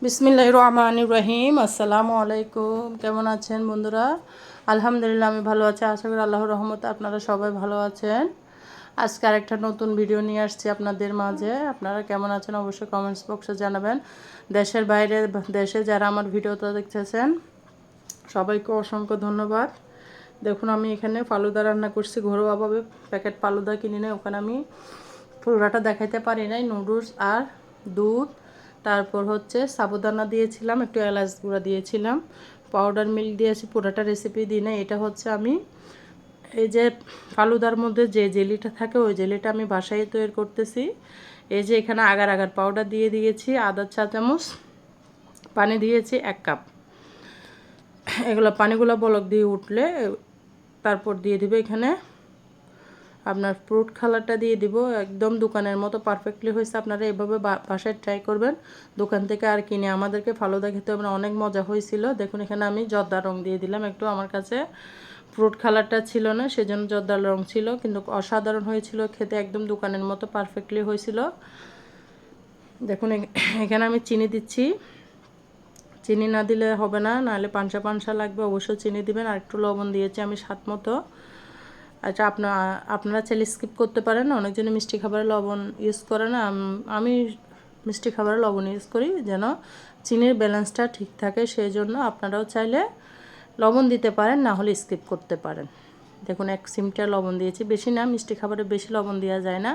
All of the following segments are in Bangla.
বিসমিল্লাহির রহমানির রহিম। আসসালামু আলাইকুম। কেমন আছেন বন্ধুরা? আলহামদুলিল্লাহ আমি ভালো আছি। আশা করি আল্লাহর রহমতে আপনারা সবাই ভালো আছেন। আজকে আরেকটা নতুন ভিডিও নিয়ে আসছি আপনাদের মাঝে। আপনারা কেমন আছেন অবশ্যই কমেন্টস বক্সে জানাবেন। দেশের বাইরে দেশে যারা আমার ভিডিওটা দেখতেছেন সবাইকে অসংখ্য ধন্যবাদ। দেখুন আমি এখানে ফালুদা রান্না করছি ঘরোয়াভাবে। প্যাকেট ফালুদা কিনে নিয়ে ওখানে আমি পুরোটা দেখাইতে পারি নাই। নুডলস আর দুধ, তারপর হচ্ছে সাবুদানা দিয়েছিলাম, একটু এলাচ গুঁড়া দিয়েছিলাম, পাউডার মিল্ক দিয়েছি। পুরোটা রেসিপি দিই না। এটা হচ্ছে আমি এই যে ফালুদার মধ্যে যে জেলিটা থাকে ওই জেলিটা আমি বাসায় তৈরি করতেছি। এই যে এখানে আগার আগার পাউডার দিয়ে দিয়েছি, আদা চা চামচ, পানি দিয়েছি 1 কাপ। এগুলো পানিগুলো বলক দিয়ে উঠলে তারপর দিয়ে দিব এখানে আপনার ফ্রুট কালারটা দিয়ে দিব। একদম দোকানের মতো পারফেক্টলি হয়েছে। আপনারা এভাবে বাসায় ট্রাই করবেন। দোকান থেকে আর কিনে আমাদেরকে ফালুদা খেতে হবে না, অনেক মজা হয়েছিল। দেখুন এখানে আমি জর্দা রং দিয়ে দিলাম একটু। আমার কাছে ফ্রুট কালারটা ছিল না, সেজন্য জর্দা রং ছিল, কিন্তু অসাধারণ হয়েছিল খেতে, একদম দোকানের মতো পারফেক্টলি হয়েছিল। দেখুন এখানে আমি চিনি দিচ্ছি। চিনি না দিলে হবে না, নাহলে পানসা পানসা লাগবে। অবশ্যই চিনি দিবেন। আর একটু লবণ দিয়েছি আমি স্বাদ মতো। আচ্ছা আপনারা চাইলে স্কিপ করতে পারেন। অনেকজনে মিষ্টি খাবারে লবণ ইউজ করে না, আমি মিষ্টি খাবারে লবণ ইউজ করি যেন চিনির ব্যালেন্সটা ঠিক থাকে। সেই জন্য আপনারাও চাইলে লবণ দিতে পারেন, না হলে স্কিপ করতে পারেন। দেখুন 1 চিমটা লবণ দিয়েছি, বেশি না, মিষ্টি খাবারে বেশি লবণ দেওয়া যায় না।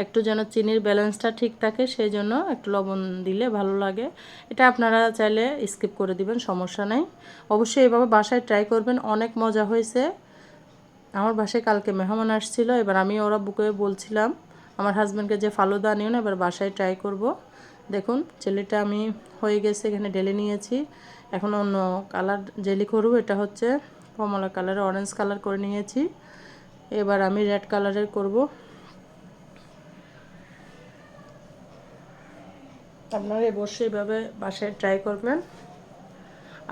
একটু যেন চিনির ব্যালেন্সটা ঠিক থাকে সেই জন্য একটু লবণ দিলে ভালো লাগে। এটা আপনারা চাইলে স্কিপ করে দিবেন, সমস্যা নেই। অবশ্যই এভাবে বাসায় ট্রাই করবেন, অনেক মজা হয়েছে। আমার বাসায় কালকে মেহমান আসছিল, এবার আমি ওরা বুকে বলছিলাম আমার হাজব্যান্ডকে যে ফালুদা আনিও না, এবার বাসায় ট্রাই করব। দেখুন জেলিটা আমি হয়ে গেছে, এখানে ঢেলে নিয়েছি। এখন অন্য কালার জেলি করব। এটা হচ্ছে কমলা কালারের, অরেঞ্জ কালার করে নিয়েছি। এবার আমি রেড কালারের করব। আপনারা অবশ্যই এভাবে বাসায় ট্রাই করবেন।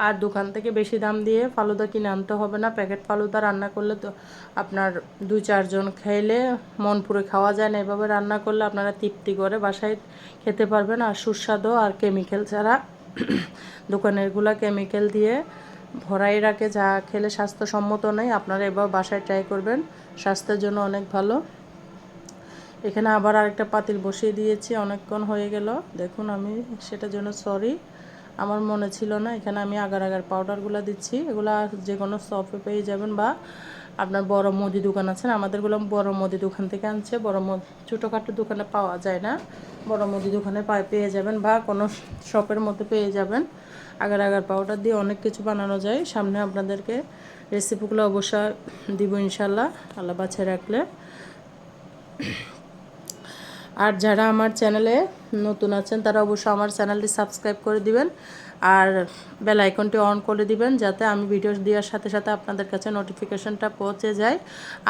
আর দোকান থেকে বেশি দাম দিয়ে ফালুদা কিনে আনতে হবে না। প্যাকেট ফালুদা রান্না করলে তো আপনার 2-4 জন খাইলে মন পুরে খাওয়া যায় না। এভাবে রান্না করলে আপনারা তৃপ্তি করে বাসায় খেতে পারবেন, আর সুস্বাদু, আর কেমিক্যাল ছাড়া। দোকানেরগুলা কেমিক্যাল দিয়ে ভরাই রাখে, যা খেলে স্বাস্থ্যসম্মত নয়। আপনারা এবার বাসায় ট্রাই করবেন, স্বাস্থ্যের জন্য অনেক ভালো। এখানে আবার আরেকটা পাতিল বসিয়ে দিয়েছি, অনেকক্ষণ হয়ে গেল। দেখুন আমি সেটার জন্য সরি, আমার মনে ছিল না। এখানে আমি আগার আগার পাউডারগুলো দিচ্ছি। এগুলা যে কোনো শপে পেয়ে যাবেন, বা আপনার বড় মুদি দোকান আছেন, আমাদেরগুলো বড় মুদি দোকান থেকে আনছে। ছোটোখাটো দোকানে পাওয়া যায় না, বড় মুদি দোকানে পেয়ে যাবেন, বা কোনো শপের মধ্যে পেয়ে যাবেন। আগার আগার পাউডার দিয়ে অনেক কিছু বানানো যায়। সামনে আপনাদেরকে রেসিপিগুলো অবশ্যই দিব ইনশাল্লাহ, আল্লাহ বাঁচিয়ে রাখলে। আর যারা আমার চ্যানেলে নতুন আছেন তারা অবশ্যই আমার চ্যানেলটি সাবস্ক্রাইব করে দিবেন, আর বেল আইকনটি অন করে দিবেন, যাতে আমি ভিডিও দেওয়ার সাথে সাথে আপনাদের কাছে নোটিফিকেশনটা পৌঁছে যায়।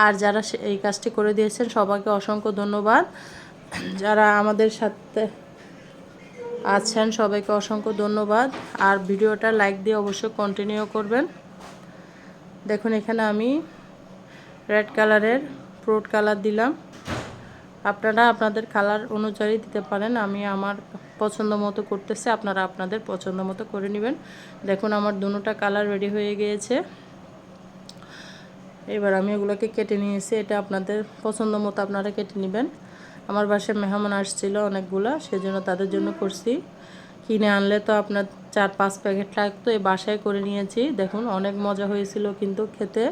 আর যারা এই কাজটি করে দিয়েছেন সবাইকে অসংখ্য ধন্যবাদ। যারা আমাদের সাথে আছেন সবাইকে অসংখ্য ধন্যবাদ। আর ভিডিওটা লাইক দিয়ে অবশ্যই কন্টিনিউ করবেন। দেখুন এখানে আমি রেড কালারের ফ্রুট কালার দিলাম। আপনারা আপনাদের কালার অনুযায়ী দিতে পারেন। আমি আমার পছন্দ মতো করতেছি, আপনারা আপনাদের পছন্দ মতো করে নেবেন। দেখুন আমার দুটোটা কালার রেডি হয়ে গিয়েছে। এবার আমি এগুলোকে কেটে নিয়েছি। এটা আপনাদের পছন্দ মতো আপনারা কেটে নেবেন। আমার বাসায় মেহমান আসছিল অনেকগুলা, সেজন্য তাদের জন্য করছি। কিনে আনলে তো আপনার 4-5 প্যাকেট লাগতো, এই বাসায় করে নিয়েছি। দেখুন অনেক মজা হয়েছিল কিন্তু খেতে,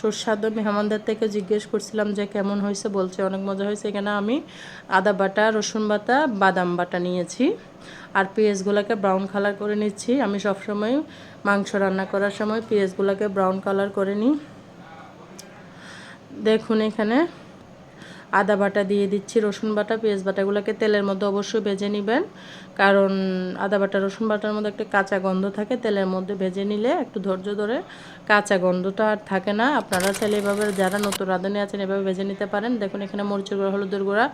সুস্বাদু। মেহমানদের থেকে জিজ্ঞেস করছিলাম যে কেমন হয়েছে, বলছে অনেক মজা হয়েছে। এখানে আমি আদা বাটা, রসুন বাটা, বাদাম বাটা নিয়েছি, আর পেঁয়াজগুলোকে ব্রাউন কালার করে নিচ্ছি। আমি সবসময় মাংস রান্না করার সময় পেঁয়াজগুলোকে ব্রাউন কালার করে নিই। দেখুন এখানে আদা বাটা দিয়ে দিচ্ছি, রসুন বাটা, পেঁয়াজ বাটাগুলোকে তেলের মধ্যে অবশ্যই ভেজে নেবেন, কারণ আদা বাটা রসুন বাটার মধ্যে একটা কাঁচা গন্ধ থাকে। তেলের মধ্যে ভেজে নিলে একটু ধৈর্য ধরে কাঁচা গন্ধটা আর থাকে না। আপনারা চাইলে এভাবে, যারা নতুন রাঁধুনি আছেন, এভাবে ভেজে নিতে পারেন। দেখুন এখানে মরিচের গুঁড়া, হলুদের গুঁড়া,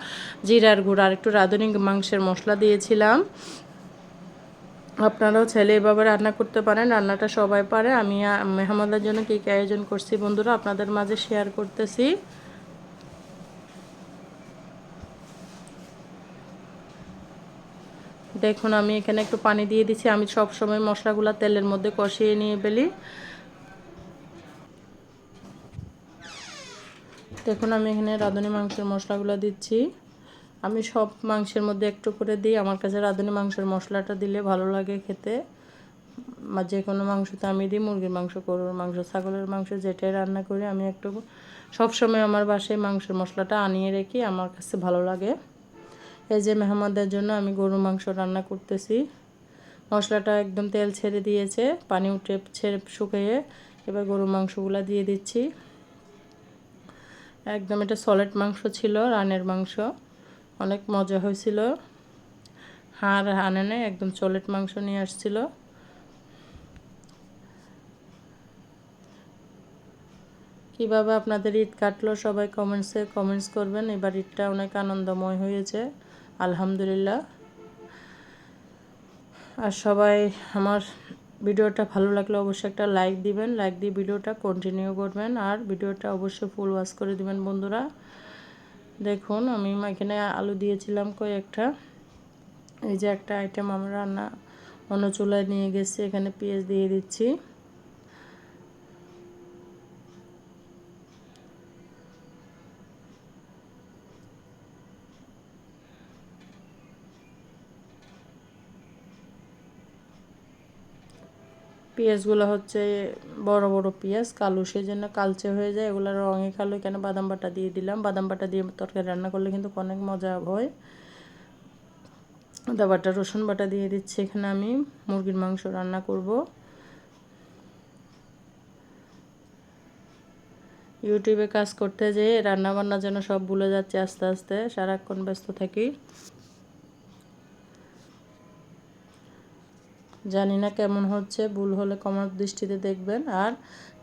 জিরার গুঁড়া, আর একটু রাঁধুনি মাংসের মশলা দিয়েছিলাম। আপনারাও চাইলে এভাবে রান্না করতে পারেন, রান্নাটা সবাই পারে। আমি মেহমানদের জন্য কী কী আয়োজন করছি বন্ধুরা আপনাদের মাঝে শেয়ার করতেছি। দেখুন আমি এখানে একটু পানি দিয়ে দিচ্ছি। আমি সব সময় মশলাগুলো তেলের মধ্যে কষিয়ে নিয়ে ফেলি। দেখুন আমি এখানে রাঁধুনি মাংসের মশলাগুলো দিচ্ছি। আমি সব মাংসের মধ্যে একটু করে দিই। আমার কাছে রাঁধুনি মাংসের মশলাটা দিলে ভালো লাগে খেতে। যে কোনো মাংসতে আমি দিই, মুরগির মাংস, গরুর মাংস, ছাগলের মাংস, যেটাই রান্না করি আমি একটু সবসময় আমার বাসায় মাংসের মশলাটা আনিয়ে রেখি, আমার কাছে ভালো লাগে। এই যে মেহমানদের জন্য আমি গরুর মাংস রান্না করতেছি। মশলাটা একদম তেল ছেড়ে দিয়েছে, পানি উঠে ছেড়ে শুকিয়ে এবার গরুর মাংসগুলো দিয়ে দিচ্ছি। একদম এটা সলিড মাংস ছিল, রানের মাংস, অনেক মজা হয়েছিল। হাড় আনে নেই, একদম সলিড মাংস নিয়ে আসছিল। কীভাবে আপনাদের ঈদ কাটলো সবাই কমেন্টস করবেন। এবার ঈদটা অনেক আনন্দময় হয়েছে আলহামদুলিল্লাহ। আর সবাই আমার ভিডিওটা ভালো লাগলে অবশ্যই একটা লাইক দিবেন, লাইক দিয়ে ভিডিওটা কন্টিনিউ করবেন, আর ভিডিওটা অবশ্যই ফুল ওয়াচ করে দিবেন বন্ধুরা। দেখুন আমি এখানে আলু দিয়েছিলাম কয়েকটা। এই যে একটা আইটেম আমরা রান্না অন্য চুলায় নিয়ে গেছি, এখানে পেঁয়াজ দিয়ে দিচ্ছি। পেঁয়াজগুলো হচ্ছে বড় বড় পেঁয়াজ, কালো, সেই জন্য কালচে হয়ে যায়, এগুলো রঙে কালো। এখানে বাদাম বাটা দিয়ে দিলাম। বাদাম বাটা দিয়ে তরকারি রান্না করলে কিন্তু অনেক মজা হয়। আদা বাটা, রসুন বাটা দিয়ে দিচ্ছি। এখানে আমি মুরগির মাংস রান্না করব। ইউটিউবে কাজ করতে যেয়ে রান্নাবান্না যেন সব ভুলে যাচ্ছে আস্তে আস্তে, সারাক্ষণ ব্যস্ত থাকি। জানি না কেমন হচ্ছে, ভুল হলে ক্ষমার দৃষ্টিতে দেখবেন। আর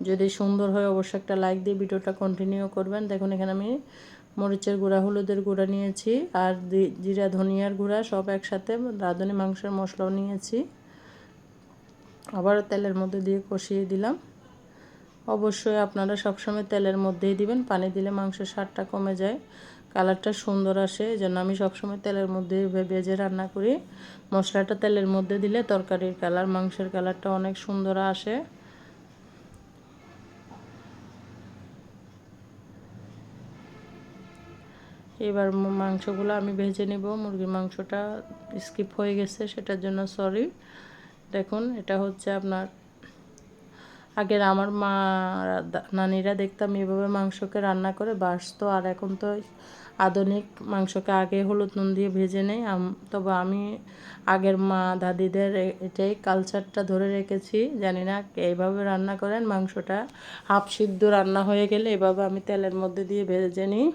যদি সুন্দর হয় অবশ্যই একটা লাইক দিয়ে ভিডিওটা কন্টিনিউ করবেন। দেখুন এখানে আমি মরিচের গুঁড়া, হলুদের গুঁড়া নিয়েছি, আর জিরা ধনিয়ার গুঁড়া সব একসাথে, রাঁধুনি মাংসের মশলাও নিয়েছি। আবার তেলের মধ্যে দিয়ে কষিয়ে দিলাম। অবশ্যই আপনারা সবসময় তেলের মধ্যেই দিবেন, পানি দিলে মাংসের স্বাদটা কমে যায়, কালারটা সুন্দর আসে। এই জন্য আমি সবসময় তেলের মধ্যে ভেজে রান্না করি। মশলাটা তেলের মধ্যে দিলে তরকারির কালার, মাংসের কালারটা অনেক সুন্দর আসে। এবার মাংসগুলো আমি ভেজে নেব। মুরগির মাংসটা স্কিপ হয়ে গেছে, সেটার জন্য সরি। দেখুন এটা হচ্ছে আপনার আগের আমার মা নানিরা দেখতাম এভাবে মাংসকে রান্না করে বাসতো, আর এখন তো আধুনিক মাংসকে আগে হলুদ নুন দিয়ে ভেজে নেই। তবে আমি আগের মা দাদিদের এটাই কালচারটা ধরে রেখেছি। জানি না এইভাবে রান্না করেন, মাংসটা হাফ সিদ্ধ রান্না হয়ে গেলে এভাবে আমি তেলের মধ্যে দিয়ে ভেজে নিই।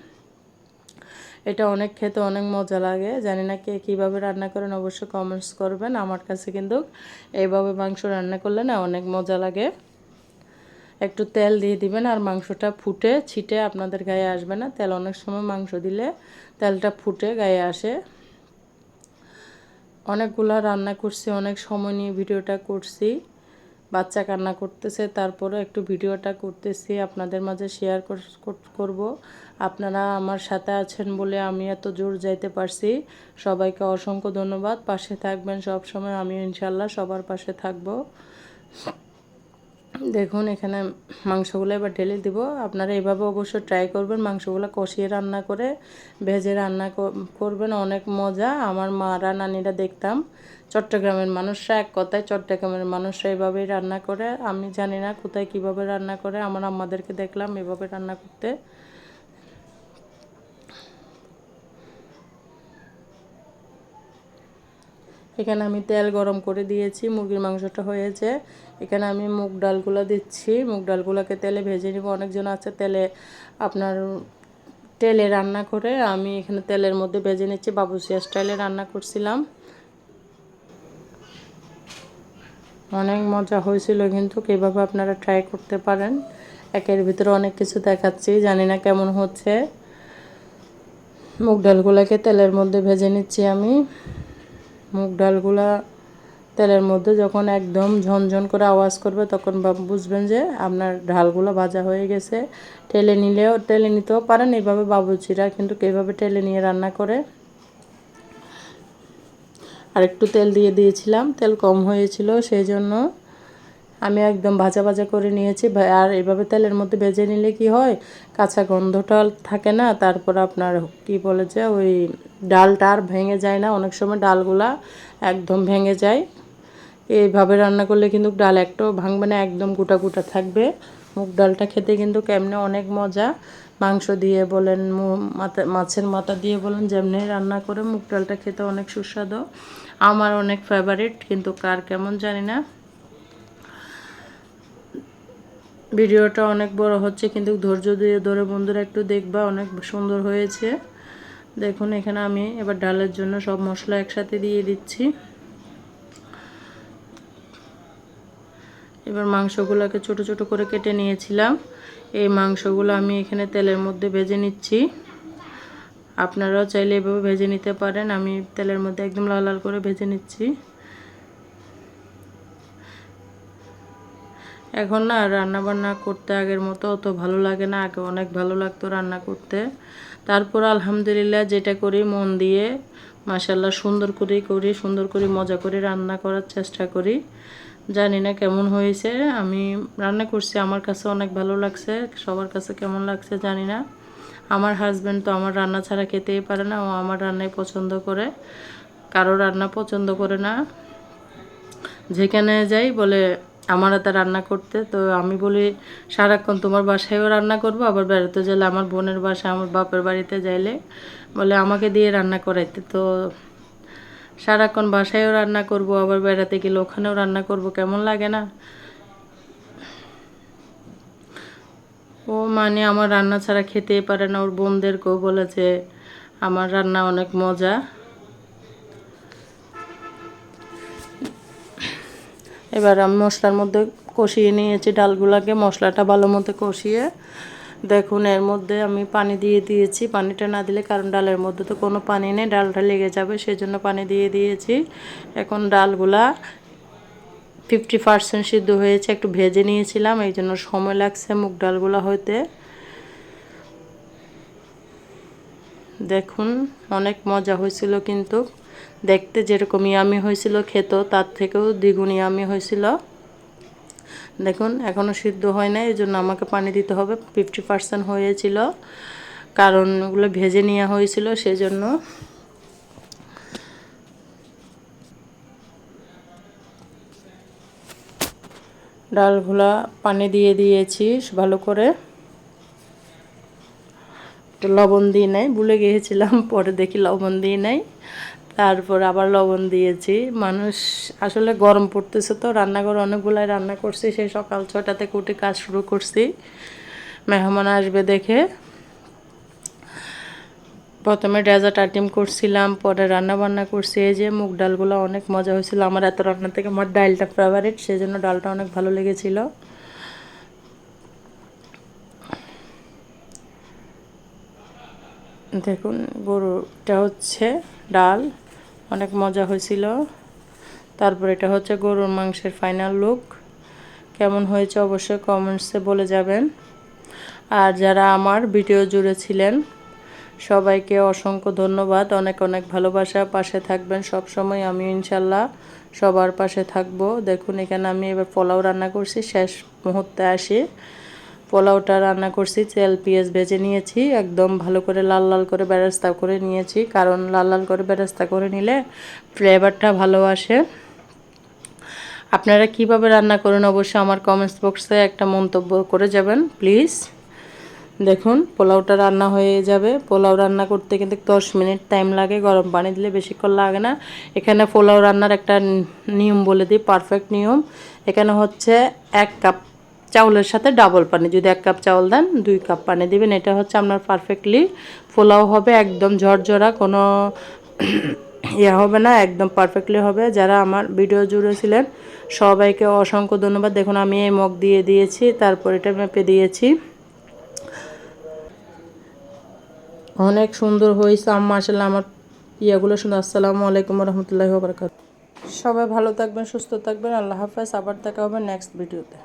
এটা অনেক খেতে অনেক মজা লাগে। জানি না কে কীভাবে রান্না করেন, অবশ্যই কমেন্টস করবেন। আমার কাছে কিন্তু এইভাবে মাংস রান্না করলে না অনেক মজা লাগে। একটু তেল দিয়ে দিবেন, আর মাংসটা ফুটে ছিটে আপনাদের গায়ে আসবে না। তেল অনেক সময় মাংস দিলে তেলটা ফুটে গায়ে আসে। অনেকগুলা রান্না করছি, অনেক সময় নিয়ে ভিডিওটা করছি। বাচ্চা কান্না করতেছে, তারপরে একটু ভিডিওটা করতেছি, আপনাদের মাঝে শেয়ার করব। আপনারা আমার সাথে আছেন বলে আমি এত জোর যাইতে পারছি। সবাইকে অসংখ্য ধন্যবাদ। পাশে থাকবেন সব সময়, আমি ইনশাল্লাহ সবার পাশে থাকব। দেখুন এখানে মাংসগুলো এবার ঢেলে দিব। আপনারা এইভাবে অবশ্যই ট্রাই করবেন, মাংসগুলো কষিয়ে রান্না করে ভেজে রান্না করবেন, অনেক মজা। আমার মারা নানিরা দেখতাম, চট্টগ্রামের মানুষরা, এক কথায় চট্টগ্রামের মানুষরা এভাবেই রান্না করে। আমি জানি না কোথায় কিভাবে রান্না করে, আমার আম্মাদেরকে দেখলাম এভাবে রান্না করতে। এখানে আমি তেল গরম করে দিয়েছি, মুরগির মাংসটা হয়েছে। এখানে আমি মুগ ডালগুলো দিচ্ছি, মুগ ডালগুলোকে তেলে ভেজে নিব। অনেকজন আছে আপনার তেলে রান্না করে, আমি এখানে তেলের মধ্যে ভেজে নিচ্ছি, বাবুসিয়া স্টাইলে রান্না করছিলাম। অনেক মজা হয়েছিল, কিন্তু কীভাবে আপনারা ট্রাই করতে পারেন। একের ভিতরে অনেক কিছু দেখাচ্ছি, জানি না কেমন হচ্ছে। মুগ ডালগুলোকে তেলের মধ্যে ভেজে নিচ্ছি আমি। মুগ ডালগুলা তেলের মধ্যে যখন একদম ঝনঝন করে আওয়াজ করবে, তখন বুঝবেন যে আপনার ডালগুলো ভাজা হয়ে গেছে। টেলে নিতেও পারেন, এইভাবে বাবুচিরা কিন্তু এইভাবে টেলে নিয়ে রান্না করে। আর একটু তেল দিয়ে দিয়েছিলাম, তেল কম হয়েছিল সেই জন্য আমি একদম ভাজা ভাজা করে নিয়েছি। আর এভাবে তেলের মধ্যে ভেজে নিলে কি হয়, কাঁচা গন্ধটা থাকে না, তারপর আপনার কি বলে যে ওই ডালটা আর ভেঙে যায় না, অনেক সময় ডালগুলা একদম ভেঙে যায়। এইভাবে রান্না করলে কিন্তু ডাল একটাও ভাঙবে না, একদম গোটা গোটা থাকবে। মুগ ডালটা খেতে কিন্তু কেমনে অনেক মজা, মাংস দিয়ে বলেন, মাছের মাথা দিয়ে বলেন, যেমনি রান্না করে মুগ ডালটা খেতে অনেক সুস্বাদু। আমার অনেক ফেভারিট, কিন্তু কার কেমন জানি না। ভিডিওটা অনেক বড় হচ্ছে, কিন্তু ধৈর্য দিয়ে ধরে বন্ধুরা একটু দেখবা, অনেক সুন্দর হয়েছে। দেখুন এখানে আমি এবার ডালের জন্য সব মশলা একসাথে দিয়ে দিচ্ছি। এবার মাংসগুলোকে ছোট ছোট করে কেটে নিয়েছিলাম, এই মাংসগুলো আমি এখানে তেলের মধ্যে ভেজে নিচ্ছি। আপনারাও চাইলে এভাবে ভেজে নিতে পারেন, আমি তেলের মধ্যে একদম লাল লাল করে ভেজে নিচ্ছি। এখন না রান্না বান্না করতে আগের মতো অত ভালো লাগে না, আগে অনেক ভালো লাগতো রান্না করতে। তারপর আলহামদুলিল্লাহ যেটা করি মন দিয়ে, মাশাআল্লাহ সুন্দর করেই করি, সুন্দর করে মজা করে রান্না করার চেষ্টা করি। জানি না কেমন হয়েছে, আমি রান্না করছি, আমার কাছে অনেক ভালো লাগছে, সবার কাছে কেমন লাগছে জানি না। আমার হাজব্যান্ড তো আমার রান্না ছাড়া খেতেই পারে না, ও আমার রান্নাই পছন্দ করে, কারো রান্না পছন্দ করে না। যেখানে যাই বলে আমার হাতে রান্না করতে, তো আমি বলি সারাক্ষণ তোমার বাসায়ও রান্না করবো, আবার বেড়াতে গেলে আমার বোনের বাসায়, আমার বাপের বাড়িতে যাইলে বলে আমাকে দিয়ে রান্না করাইতে। তো সারাক্ষণ বাসায়ও রান্না করব, আবার বেড়াতে গেলে ওখানেও রান্না করব, কেমন লাগে না? ও মানে আমার রান্না ছাড়া খেতেই পারে না, ওর বোনদেরকেও বলেছে আমার রান্না অনেক মজা। এবার আমি মশলার মধ্যে কষিয়ে নিয়েছি ডালগুলাকে, মশলাটা ভালো মতো কষিয়ে দেখুন এর মধ্যে আমি পানি দিয়ে দিয়েছি। পানিটা না দিলে, কারণ ডালের মধ্যে তো কোনো পানি নেই, ডালটা লেগে যাবে, সেই জন্য পানি দিয়ে দিয়েছি। এখন ডালগুলা 50% সিদ্ধ হয়েছে, একটু ভেজে নিয়েছিলাম, এই জন্য সময় লাগছে মুগ ডালগুলা হইতে। দেখুন অনেক মজা হয়েছিল, কিন্তু দেখতে যেরকম ইয়ামি হয়েছিল, খেত তার থেকেও দ্বিগুণ ইয়ামি হয়েছিল। দেখুন এখনও সিদ্ধ হয় না, এই জন্য আমাকে পানি দিতে হবে। 50% হয়েছিল, কারণ ওগুলো ভেজে নেওয়া হয়েছিল সেই জন্য। ডালগুলা পানি দিয়ে দিয়েছি ভালো করে, একটু লবণ দিয়ে নেই, ভুলে গিয়েছিলাম, পরে দেখি লবণ দিয়ে নেই, তারপর আবার লবণ দিয়েছি। মানুষ আসলে গরম পড়তেছে, তো রান্নাঘর অনেকগুলাই রান্না করছি, সেই সকাল 6টাতে উঠে কাজ শুরু করছি মেহমান আসবে দেখে। প্রথমে ডেজার্ট আইটেম করছিলাম, পরে রান্না বান্না করছি। এই যে মুগ ডালগুলো অনেক মজা হয়েছিল, আমার এত রান্না থেকে আমার ডালটা ফেভারিট, সেই জন্য ডালটা অনেক ভালো লেগেছিল। দেখুন গরুটা হচ্ছে ডাল, অনেক মজা হয়েছিল। তারপর এটা হচ্ছে গরুর মাংসের ফাইনাল লুক, কেমন হয়েছে অবশ্যই কমেন্টসে বলে যাবেন। আর যারা আমার ভিডিও জুড়ে ছিলেন সবাইকে অসংখ্য ধন্যবাদ, অনেক অনেক ভালোবাসা, পাশে থাকবেন সব সময়, আমি ইনশাল্লাহ সবার পাশে থাকবো। দেখুন এখানে আমি এবার পোলাও রান্না করছি, শেষ মুহূর্তে আসি। পোলাওটা রান্না করছি, তেল পেঁয়াজ ভেজে নিয়েছি, একদম ভালো করে লাল লাল করে বেরেস্তা করে নিয়েছি, কারণ লাল লাল করে বেরেস্তা করে নিলে ফ্লেভারটা ভালো আসে। আপনারা কিভাবে রান্না করেন অবশ্যই আমার কমেন্টস বক্সে একটা মন্তব্য করে যাবেন প্লিজ। দেখুন পোলাওটা রান্না হয়ে যাবে। পোলাও রান্না করতে কিন্তু 10 মিনিট টাইম লাগে, গরম পানি দিলে বেশিক্ষণ লাগে না। এখানে পোলাও রান্নার একটা নিয়ম বলে দিই, পারফেক্ট নিয়ম। এখানে হচ্ছে 1 কাপ চাউলের সাথে ডাবল পানি, যদি 1 কাপ চাউল দেন 2 কাপ পানি দিবেন, এটা হচ্ছে আপনার পারফেক্টলি পোলাও হবে, একদম ঝরঝরা, কোনো ইয়ে হবে না, একদম পারফেক্টলি হবে। যারা আমার ভিডিও জুড়ে ছিলেন সবাইকে অসংখ্য ধন্যবাদ। দেখুন আমি এই মগ দিয়ে দিয়েছি, তারপর এটা মেপে দিয়েছি, অনেক সুন্দর হয়েছে। মাশাআল্লাহ আমার ইয়াগুলো সুন্দর। আসসালামু আলাইকুম রহমতুল্লাহি ওয়া বারাকাতুহু। সবাই ভালো থাকবেন, সুস্থ থাকবেন, আল্লাহ হাফেজ। আবার দেখা হবে নেক্সট ভিডিওতে।